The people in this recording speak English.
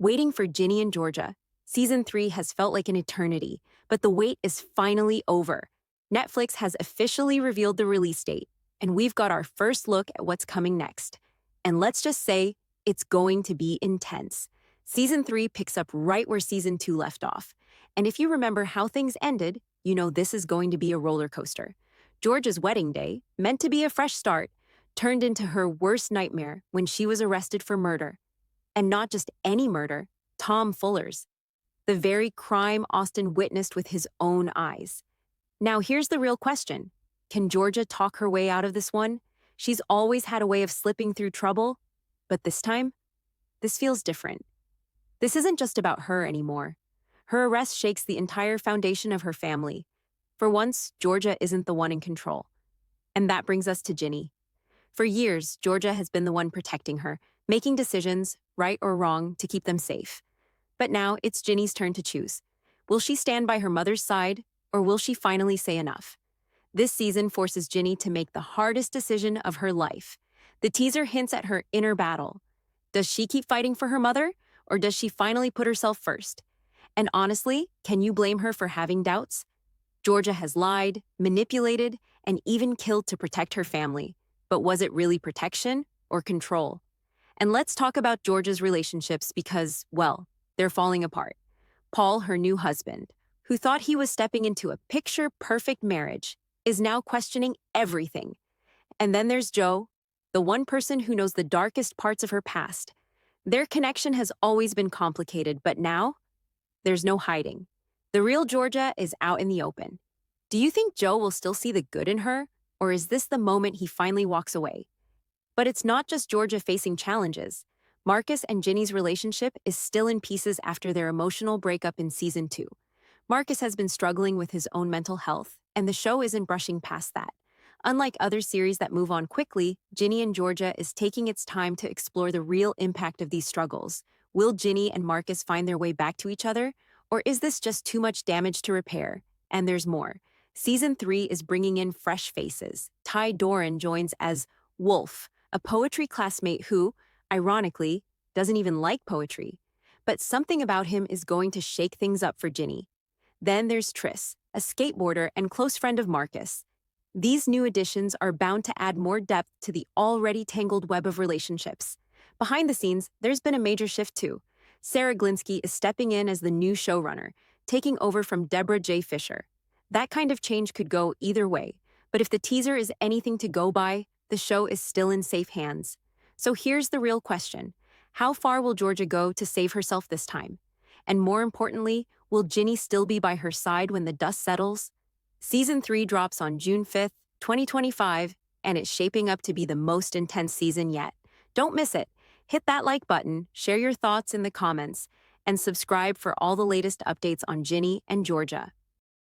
Waiting for Ginny and Georgia. Season 3 has felt like an eternity, but the wait is finally over. Netflix has officially revealed the release date, and we've got our first look at what's coming next. And let's just say, it's going to be intense. Season 3 picks up right where Season 2 left off. And if you remember how things ended, you know this is going to be a roller coaster. Georgia's wedding day, meant to be a fresh start, turned into her worst nightmare when she was arrested for murder. And not just any murder, Tom Fuller's. The very crime Austin witnessed with his own eyes. Now here's the real question. Can Georgia talk her way out of this one? She's always had a way of slipping through trouble, but this time, this feels different. This isn't just about her anymore. Her arrest shakes the entire foundation of her family. For once, Georgia isn't the one in control. And that brings us to Ginny. For years, Georgia has been the one protecting her, making decisions, right or wrong, to keep them safe. But now it's Ginny's turn to choose. Will she stand by her mother's side, or will she finally say enough? This season forces Ginny to make the hardest decision of her life. The teaser hints at her inner battle. Does she keep fighting for her mother, or does she finally put herself first? And honestly, can you blame her for having doubts? Georgia has lied, manipulated, and even killed to protect her family. But was it really protection or control? And let's talk about Georgia's relationships because, well, they're falling apart. Paul, her new husband, who thought he was stepping into a picture-perfect marriage, is now questioning everything. And then there's Joe, the one person who knows the darkest parts of her past. Their connection has always been complicated, but now, there's no hiding. The real Georgia is out in the open. Do you think Joe will still see the good in her, or is this the moment he finally walks away? But it's not just Georgia facing challenges. Marcus and Ginny's relationship is still in pieces after their emotional breakup in Season 2. Marcus has been struggling with his own mental health, and the show isn't brushing past that. Unlike other series that move on quickly, Ginny and Georgia is taking its time to explore the real impact of these struggles. Will Ginny and Marcus find their way back to each other, or is this just too much damage to repair? And there's more. Season 3 is bringing in fresh faces. Ty Doran joins as Wolf, a poetry classmate who, ironically, doesn't even like poetry. But something about him is going to shake things up for Ginny. Then there's Triss, a skateboarder and close friend of Marcus. These new additions are bound to add more depth to the already tangled web of relationships. Behind the scenes, there's been a major shift too. Sarah Glinsky is stepping in as the new showrunner, taking over from Deborah J. Fisher. That kind of change could go either way, but if the teaser is anything to go by, the show is still in safe hands. So here's the real question. How far will Georgia go to save herself this time? And more importantly, will Ginny still be by her side when the dust settles? Season 3 drops on June 5th, 2025, and it's shaping up to be the most intense season yet. Don't miss it. Hit that like button, share your thoughts in the comments, and subscribe for all the latest updates on Ginny and Georgia.